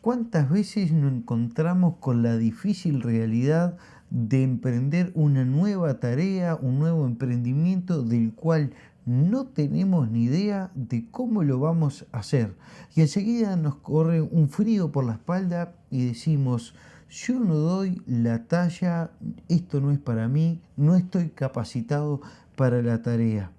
¿Cuántas veces nos encontramos con la difícil realidad de emprender una nueva tarea, un nuevo emprendimiento del cual no tenemos ni idea de cómo lo vamos a hacer? Y enseguida nos corre un frío por la espalda y decimos, yo no doy la talla, esto no es para mí, no estoy capacitado para la tarea.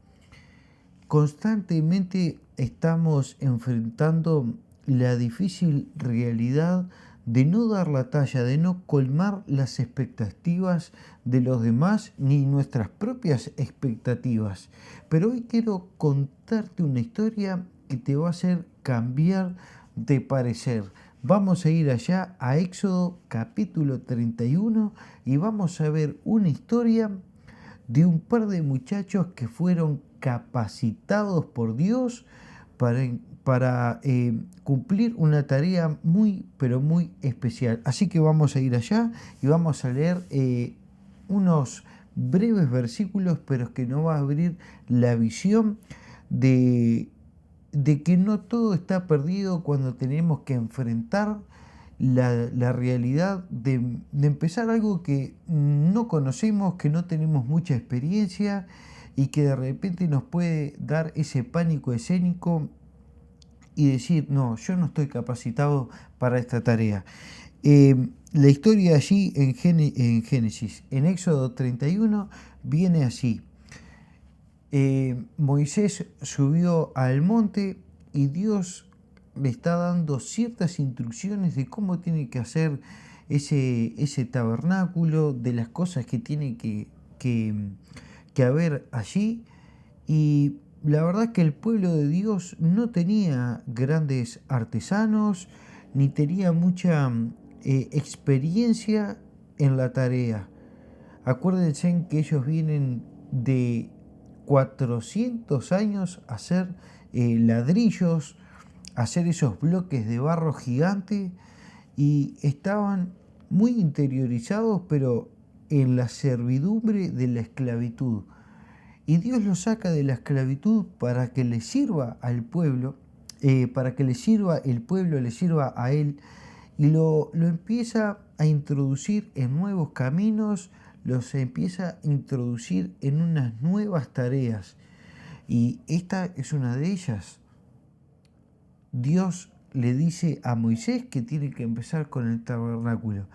Constantemente estamos enfrentando la difícil realidad de no dar la talla, de no colmar las expectativas de los demás ni nuestras propias expectativas. Pero hoy quiero contarte una historia que te va a hacer cambiar de parecer. Vamos a ir allá a Éxodo capítulo 31 y vamos a ver una historia de un par de muchachos que fueron capacitados por Dios para cumplir una tarea muy, pero muy especial. Así que vamos a ir allá y vamos a leer unos breves versículos, pero que nos va a abrir la visión de, de que no todo está perdido cuando tenemos que enfrentar la realidad de empezar algo que no conocemos, que no tenemos mucha experiencia y que de repente nos puede dar ese pánico escénico y decir, no, yo no estoy capacitado para esta tarea. La historia allí en Génesis, en Éxodo 31, viene así. Moisés subió al monte y Dios le está dando ciertas instrucciones de cómo tiene que hacer ese tabernáculo, de las cosas que tiene que haber allí. Y la verdad que el pueblo de Dios no tenía grandes artesanos, ni tenía mucha experiencia en la tarea. Acuérdense que ellos vienen de 400 años a hacer ladrillos, a hacer esos bloques de barro gigante y estaban muy interiorizados, pero en la servidumbre de la esclavitud. Y Dios los saca de la esclavitud para que le sirva al pueblo, para que le sirva el pueblo, le sirva a él, y lo empieza a introducir en nuevos caminos, los empieza a introducir en unas nuevas tareas. Y esta es una de ellas. Dios le dice a Moisés que tiene que empezar con el tabernáculo.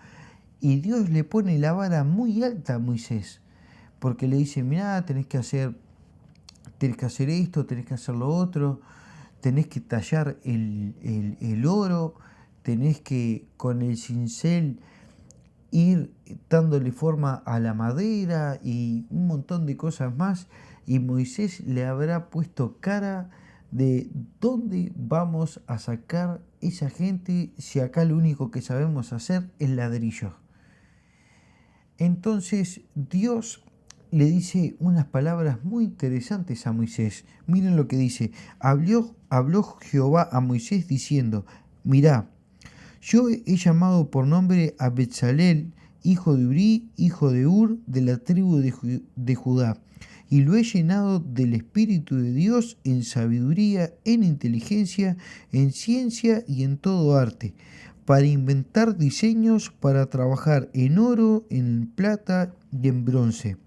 Y Dios le pone la vara muy alta a Moisés, porque le dice, mirá, tenés que hacer esto, tenés que hacer lo otro, tenés que tallar el oro, tenés que con el cincel ir dándole forma a la madera y un montón de cosas más. Y Moisés le habrá puesto cara de dónde vamos a sacar esa gente si acá lo único que sabemos hacer es ladrillos. Entonces Dios le dice unas palabras muy interesantes a Moisés. Miren lo que dice. Habló Jehová a Moisés diciendo, mirá, yo he llamado por nombre a Betzalel, hijo de Uri, hijo de Ur, de la tribu de Judá, y lo he llenado del Espíritu de Dios en sabiduría, en inteligencia, en ciencia y en todo arte, para inventar diseños, para trabajar en oro, en plata y en bronce,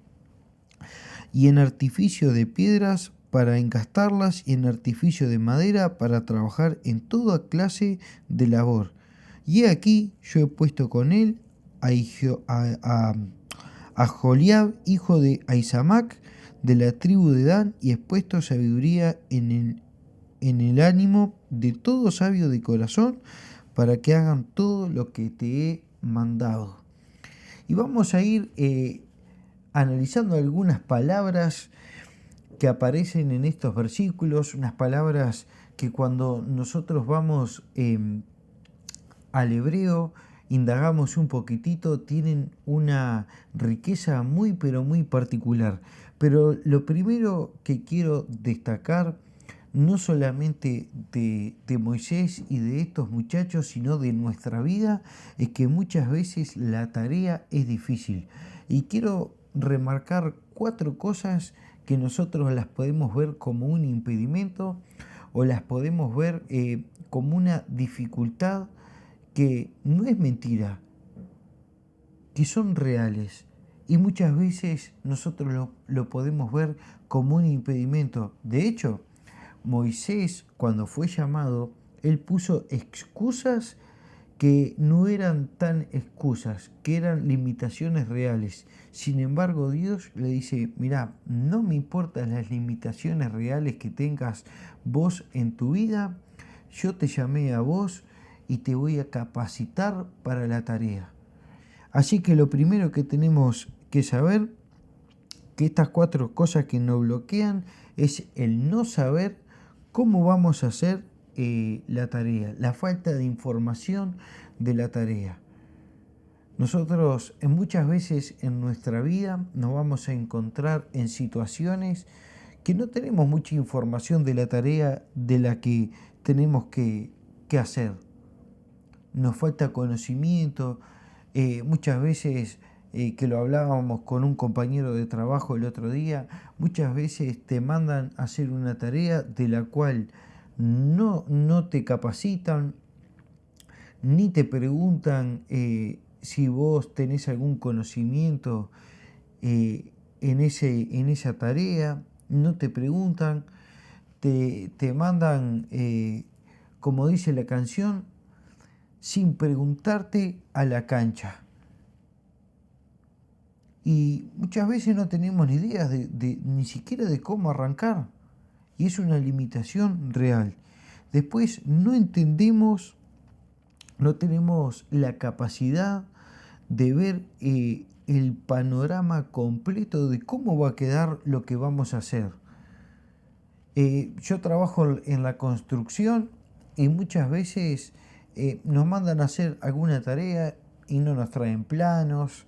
y en artificio de piedras, para encastarlas, y en artificio de madera, para trabajar en toda clase de labor. Y he aquí, yo he puesto con él a Joliab, hijo de Ahisamac, de la tribu de Dan, y he puesto sabiduría en el ánimo de todo sabio de corazón, para que hagan todo lo que te he mandado. Y vamos a ir analizando algunas palabras que aparecen en estos versículos, unas palabras que cuando nosotros vamos al hebreo, indagamos un poquitito, tienen una riqueza muy pero muy particular. Pero lo primero que quiero destacar, no solamente de Moisés y de estos muchachos, sino de nuestra vida, es que muchas veces la tarea es difícil. Y quiero remarcar 4 cosas que nosotros las podemos ver como un impedimento o las podemos ver como una dificultad que no es mentira, que son reales. Y muchas veces nosotros lo podemos ver como un impedimento. De hecho, Moisés, cuando fue llamado, él puso excusas que no eran tan excusas, que eran limitaciones reales. Sin embargo, Dios le dice, mira, no me importan las limitaciones reales que tengas vos en tu vida, yo te llamé a vos y te voy a capacitar para la tarea. Así que lo primero que tenemos que saber, que estas 4 cosas que nos bloquean, es el no saber cómo vamos a hacer la tarea, la falta de información de la tarea. Nosotros muchas veces en nuestra vida nos vamos a encontrar en situaciones que no tenemos mucha información de la tarea de la que tenemos que hacer. Nos falta conocimiento, muchas veces que lo hablábamos con un compañero de trabajo el otro día, muchas veces te mandan a hacer una tarea de la cual no te capacitan, ni te preguntan si vos tenés algún conocimiento en esa tarea, no te preguntan, te mandan, como dice la canción, sin preguntarte a la cancha. Y muchas veces no tenemos ni idea ni siquiera de cómo arrancar. Y es una limitación real. Después no entendemos, no tenemos la capacidad de ver el panorama completo de cómo va a quedar lo que vamos a hacer. Yo trabajo en la construcción y muchas veces nos mandan a hacer alguna tarea y no nos traen planos,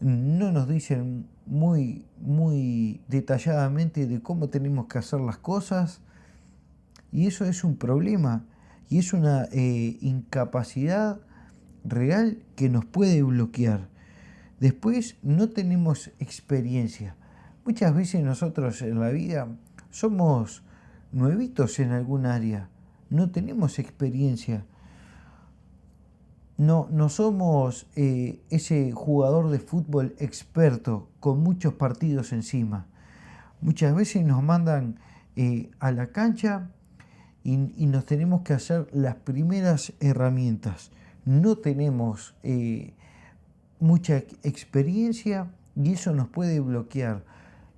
no nos dicen muy detalladamente de cómo tenemos que hacer las cosas, y eso es un problema y es una incapacidad real que nos puede bloquear. Después no tenemos experiencia. Muchas veces nosotros en la vida somos nuevitos en algún área, no tenemos experiencia. No somos ese jugador de fútbol experto con muchos partidos encima. Muchas veces nos mandan a la cancha y nos tenemos que hacer las primeras herramientas. No tenemos mucha experiencia y eso nos puede bloquear.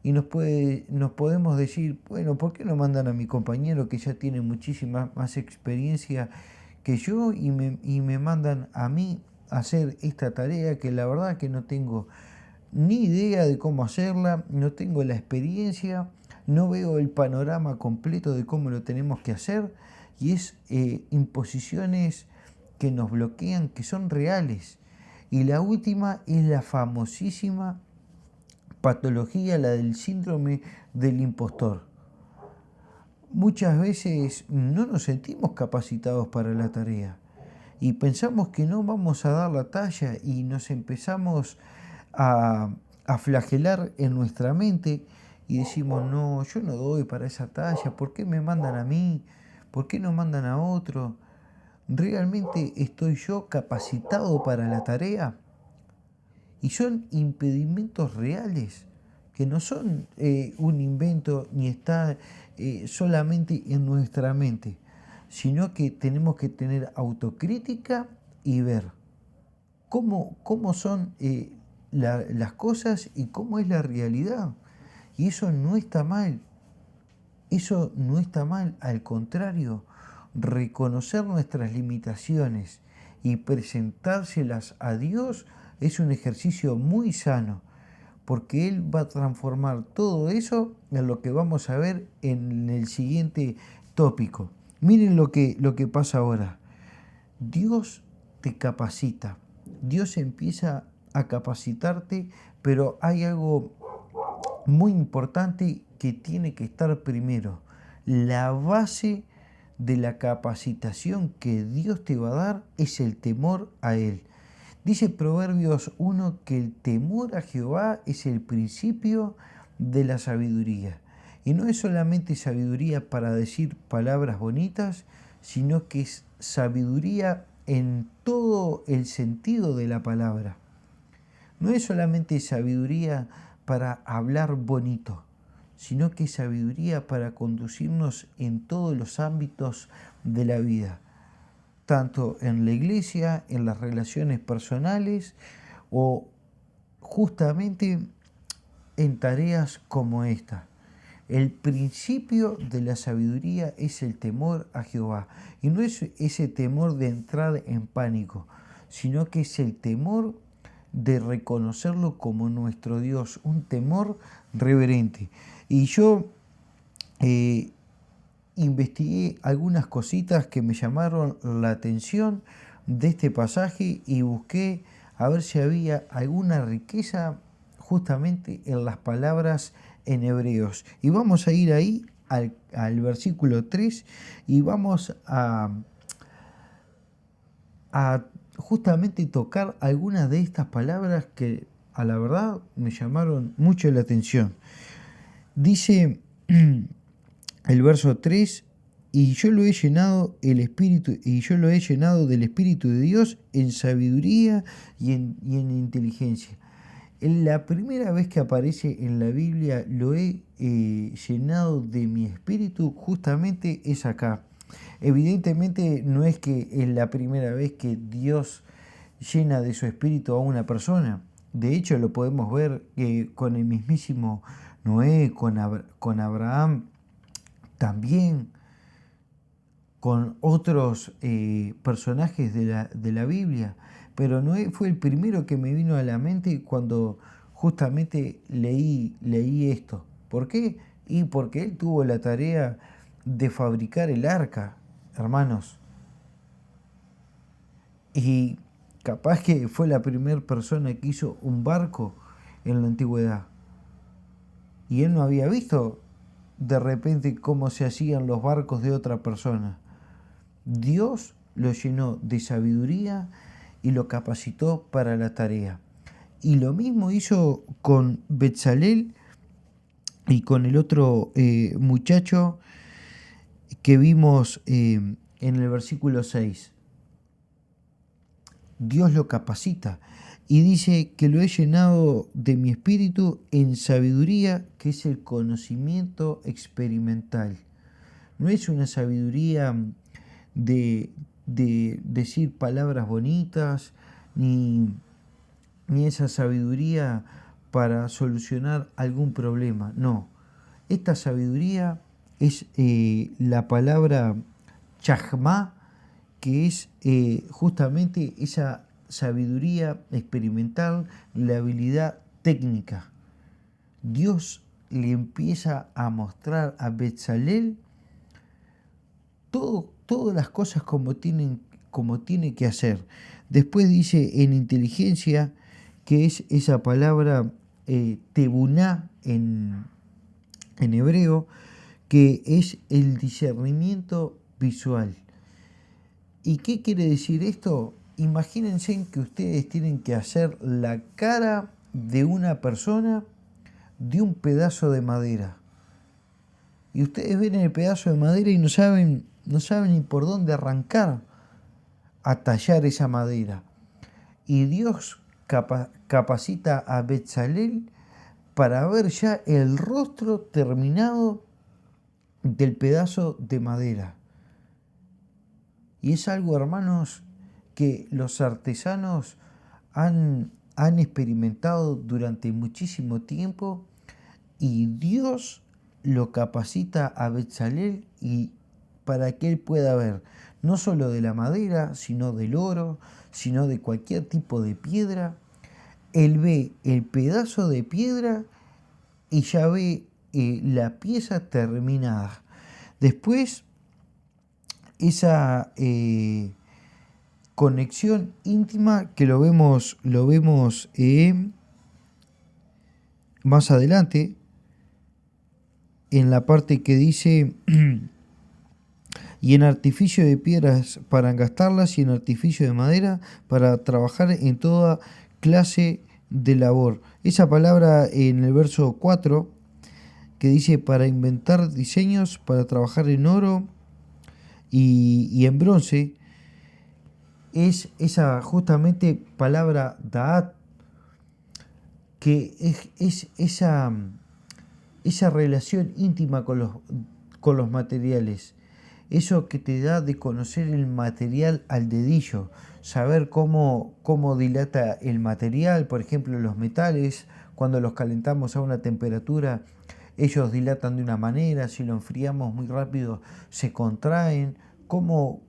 Y nos podemos decir, bueno, ¿por qué no mandan a mi compañero que ya tiene muchísima más experiencia que yo y me mandan a mí a hacer esta tarea que la verdad que no tengo ni idea de cómo hacerla, no tengo la experiencia, no veo el panorama completo de cómo lo tenemos que hacer y es imposiciones que nos bloquean, que son reales. Y la última es la famosísima patología, la del síndrome del impostor. Muchas veces no nos sentimos capacitados para la tarea y pensamos que no vamos a dar la talla y nos empezamos a flagelar en nuestra mente y decimos, no, yo no doy para esa talla, ¿por qué me mandan a mí? ¿Por qué no mandan a otro? ¿Realmente estoy yo capacitado para la tarea? Y son impedimentos reales, que no son un invento ni está solamente en nuestra mente, sino que tenemos que tener autocrítica y ver cómo son las cosas y cómo es la realidad. Y eso no está mal, eso no está mal, al contrario, reconocer nuestras limitaciones y presentárselas a Dios es un ejercicio muy sano, porque Él va a transformar todo eso en lo que vamos a ver en el siguiente tópico. Miren lo que pasa ahora. Dios te capacita, Dios empieza a capacitarte, pero hay algo muy importante que tiene que estar primero. La base de la capacitación que Dios te va a dar es el temor a Él. Dice Proverbios 1 que el temor a Jehová es el principio de la sabiduría. Y no es solamente sabiduría para decir palabras bonitas, sino que es sabiduría en todo el sentido de la palabra. No es solamente sabiduría para hablar bonito, sino que es sabiduría para conducirnos en todos los ámbitos de la vida, tanto en la iglesia, en las relaciones personales o justamente en tareas como esta. El principio de la sabiduría es el temor a Jehová. Y no es ese temor de entrar en pánico, sino que es el temor de reconocerlo como nuestro Dios, un temor reverente. Y yo investigué algunas cositas que me llamaron la atención de este pasaje y busqué a ver si había alguna riqueza justamente en las palabras en hebreos. Y vamos a ir ahí al versículo 3 y vamos a justamente tocar algunas de estas palabras que a la verdad me llamaron mucho la atención. Dice el verso 3, y yo lo he llenado el espíritu, y yo lo he llenado del Espíritu de Dios en sabiduría y en inteligencia. La primera vez que aparece en la Biblia, lo he llenado de mi espíritu, justamente es acá. Evidentemente no es que es la primera vez que Dios llena de su espíritu a una persona. De hecho, lo podemos ver con el mismísimo Noé, con Abraham, también con otros personajes de la Biblia. Pero Noé fue el primero que me vino a la mente cuando justamente leí esto. ¿Por qué? Y porque él tuvo la tarea de fabricar el arca, hermanos. Y capaz que fue la primera persona que hizo un barco en la antigüedad. Y él no había visto de repente cómo se hacían los barcos de otra persona. Dios lo llenó de sabiduría y lo capacitó para la tarea. Y lo mismo hizo con Betzalel y con el otro muchacho que vimos en el versículo 6. Dios lo capacita y dice que lo he llenado de mi espíritu en sabiduría, que es el conocimiento experimental. No es una sabiduría de decir palabras bonitas, ni esa sabiduría para solucionar algún problema. No, esta sabiduría es la palabra chajma, que es justamente esa sabiduría experimental, la habilidad técnica. Dios le empieza a mostrar a Betzalel todas las cosas como tiene que hacer. Después dice en inteligencia, que es esa palabra tebuná en hebreo, que es el discernimiento visual. ¿Y qué quiere decir esto? Imagínense que ustedes tienen que hacer la cara de una persona de un pedazo de madera. Y ustedes ven el pedazo de madera y no saben ni por dónde arrancar a tallar esa madera. Y Dios capacita a Betzalel para ver ya el rostro terminado del pedazo de madera. Y es algo, hermanos, que los artesanos han experimentado durante muchísimo tiempo, y Dios lo capacita a Betzalel y para que él pueda ver no solo de la madera, sino del oro, sino de cualquier tipo de piedra. Él ve el pedazo de piedra y ya ve la pieza terminada. Después, esa conexión íntima que lo vemos más adelante en la parte que dice y en artificio de piedras para engastarlas y en artificio de madera para trabajar en toda clase de labor. Esa palabra en el verso 4 que dice para inventar diseños, para trabajar en oro y en bronce, es esa justamente palabra da'at, que es esa relación íntima con los materiales. Eso que te da de conocer el material al dedillo, saber cómo dilata el material, por ejemplo los metales, cuando los calentamos a una temperatura, ellos dilatan de una manera, si lo enfriamos muy rápido se contraen, cómo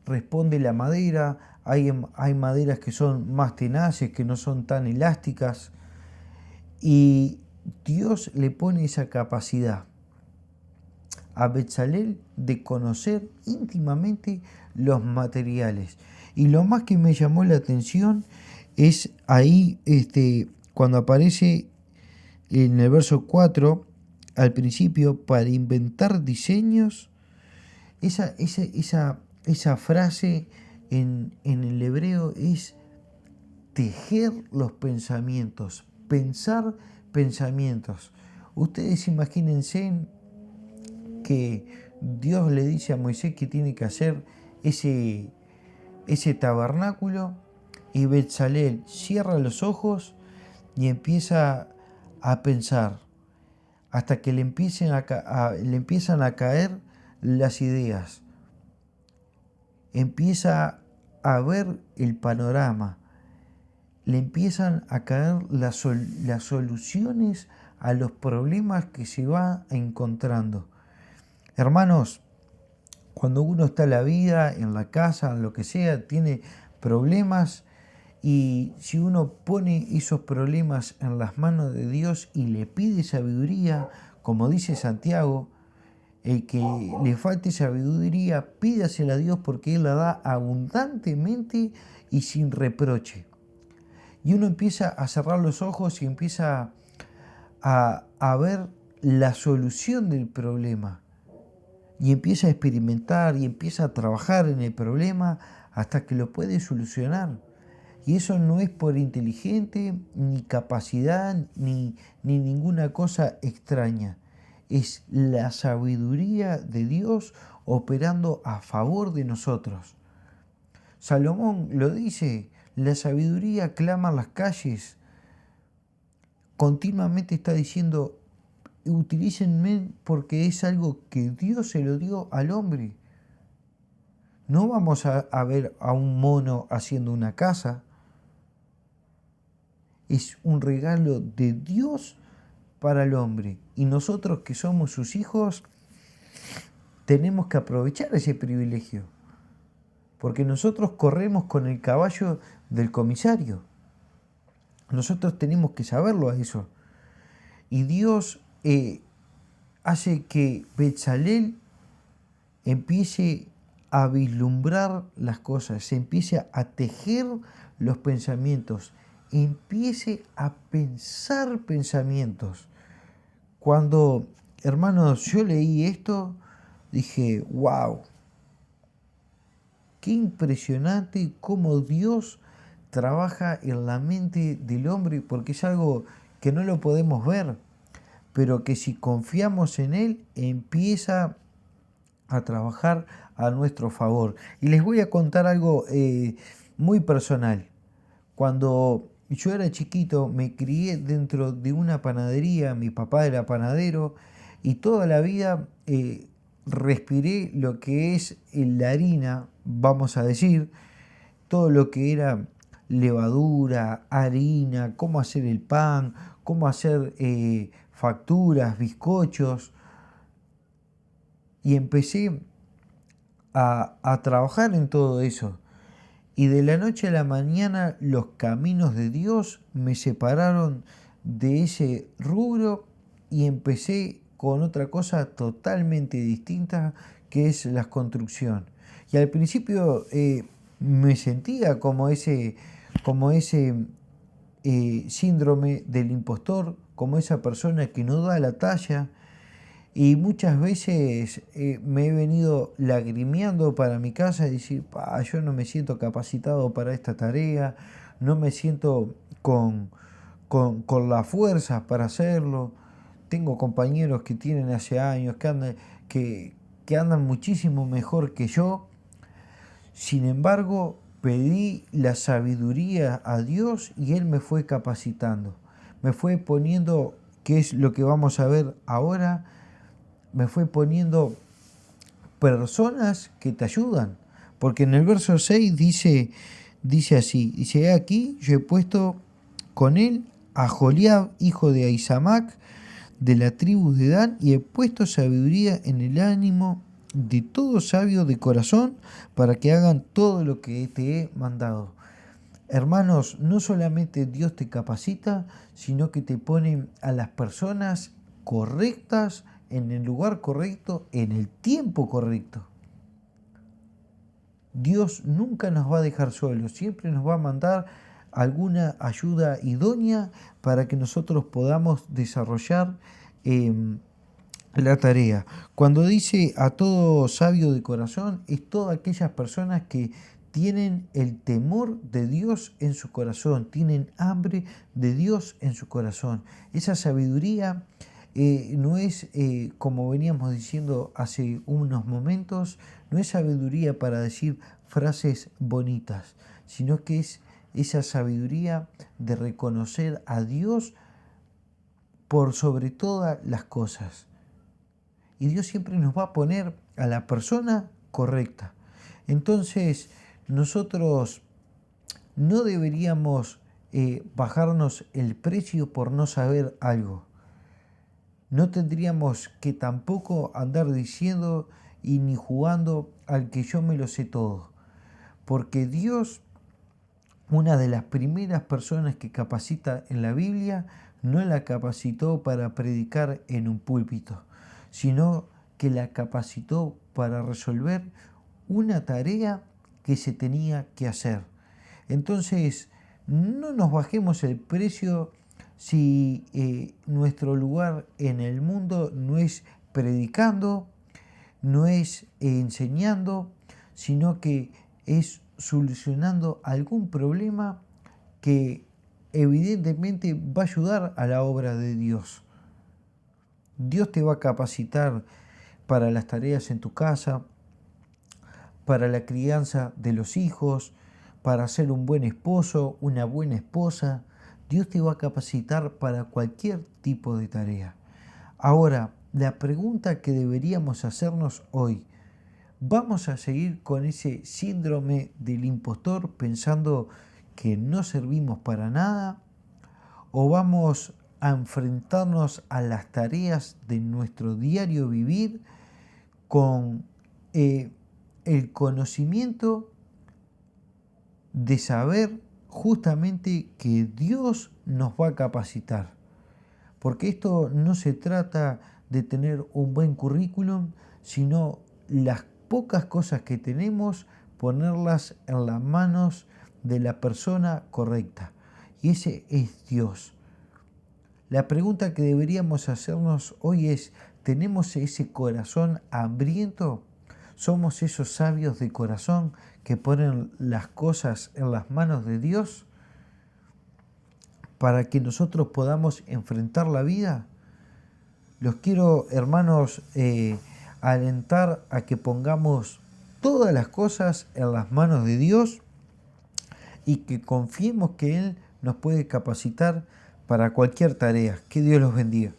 responde la madera, hay maderas que son más tenaces, que no son tan elásticas, y Dios le pone esa capacidad a Betzalel de conocer íntimamente los materiales. Y lo más que me llamó la atención es ahí cuando aparece en el verso 4 al principio, para inventar diseños, esa frase en el hebreo es tejer los pensamientos, pensar pensamientos. Ustedes imagínense que Dios le dice a Moisés que tiene que hacer ese tabernáculo, y Betzalel cierra los ojos y empieza a pensar hasta que le empiezan a caer las ideas. Empieza a ver el panorama, le empiezan a caer las soluciones a los problemas que se va encontrando. Hermanos, cuando uno está en la vida, en la casa, en lo que sea, tiene problemas, y si uno pone esos problemas en las manos de Dios y le pide sabiduría, como dice Santiago, el que le falte sabiduría, pídasela a Dios porque Él la da abundantemente y sin reproche. Y uno empieza a cerrar los ojos y empieza a ver la solución del problema. Y empieza a experimentar y empieza a trabajar en el problema hasta que lo puede solucionar. Y eso no es por inteligente, ni capacidad, ni ninguna cosa extraña. Es la sabiduría de Dios operando a favor de nosotros. Salomón lo dice, la sabiduría clama en las calles. Continuamente está diciendo, utilícenme porque es algo que Dios se lo dio al hombre. No vamos a ver a un mono haciendo una casa. Es un regalo de Dios para el hombre. Y nosotros que somos sus hijos, tenemos que aprovechar ese privilegio. Porque nosotros corremos con el caballo del comisario. Nosotros tenemos que saberlo a eso. Y Dios hace que Betzalel empiece a vislumbrar las cosas, se empiece a tejer los pensamientos, empiece a pensar pensamientos. Cuando, hermanos, yo leí esto, dije, wow, qué impresionante cómo Dios trabaja en la mente del hombre, porque es algo que no lo podemos ver, pero que si confiamos en Él, empieza a trabajar a nuestro favor. Y les voy a contar algo muy personal. Cuando yo era chiquito, me crié dentro de una panadería, mi papá era panadero, y toda la vida respiré lo que es la harina, vamos a decir, todo lo que era levadura, harina, cómo hacer el pan, cómo hacer facturas, bizcochos, y empecé a trabajar en todo eso. Y de la noche a la mañana los caminos de Dios me separaron de ese rubro y empecé con otra cosa totalmente distinta, que es la construcción. Y al principio me sentía como ese síndrome del impostor, como esa persona que no da la talla. Y muchas veces me he venido lagrimeando para mi casa y decir, yo no me siento capacitado para esta tarea, no me siento con las fuerzas para hacerlo. Tengo compañeros que tienen hace años, que andan muchísimo mejor que yo. Sin embargo, pedí la sabiduría a Dios y Él me fue capacitando. Me fue poniendo, que es lo que vamos a ver ahora, me fue poniendo personas que te ayudan. Porque en el verso 6 dice así, dice: "He aquí, yo he puesto con él a Joliab, hijo de Ahisamac, de la tribu de Dan, y he puesto sabiduría en el ánimo de todo sabio de corazón, para que hagan todo lo que te he mandado". Hermanos, no solamente Dios te capacita, sino que te pone a las personas correctas, en el lugar correcto, en el tiempo correcto. Dios nunca nos va a dejar solos, siempre nos va a mandar alguna ayuda idónea para que nosotros podamos desarrollar la tarea. Cuando dice a todo sabio de corazón, es todas aquellas personas que tienen el temor de Dios en su corazón, tienen hambre de Dios en su corazón. Esa sabiduría no es, como veníamos diciendo hace unos momentos, no es sabiduría para decir frases bonitas, sino que es esa sabiduría de reconocer a Dios por sobre todas las cosas. Y Dios siempre nos va a poner a la persona correcta. Entonces, nosotros no deberíamos bajarnos el precio por no saber algo. No tendríamos que tampoco andar diciendo y ni jugando al que yo me lo sé todo. Porque Dios, una de las primeras personas que capacita en la Biblia, no la capacitó para predicar en un púlpito, sino que la capacitó para resolver una tarea que se tenía que hacer. Entonces, no nos bajemos el precio si nuestro lugar en el mundo no es predicando, no es enseñando, sino que es solucionando algún problema que evidentemente va a ayudar a la obra de Dios. Dios te va a capacitar para las tareas en tu casa, para la crianza de los hijos, para ser un buen esposo, una buena esposa. Dios te va a capacitar para cualquier tipo de tarea. Ahora, la pregunta que deberíamos hacernos hoy: ¿vamos a seguir con ese síndrome del impostor pensando que no servimos para nada? ¿O vamos a enfrentarnos a las tareas de nuestro diario vivir con el conocimiento de saber justamente que Dios nos va a capacitar? Porque esto no se trata de tener un buen currículum, sino las pocas cosas que tenemos, ponerlas en las manos de la persona correcta. Y ese es Dios. La pregunta que deberíamos hacernos hoy es: ¿tenemos ese corazón hambriento? ¿Somos esos sabios de corazón que ponen las cosas en las manos de Dios para que nosotros podamos enfrentar la vida? Los quiero, hermanos, alentar a que pongamos todas las cosas en las manos de Dios y que confiemos que Él nos puede capacitar para cualquier tarea. Que Dios los bendiga.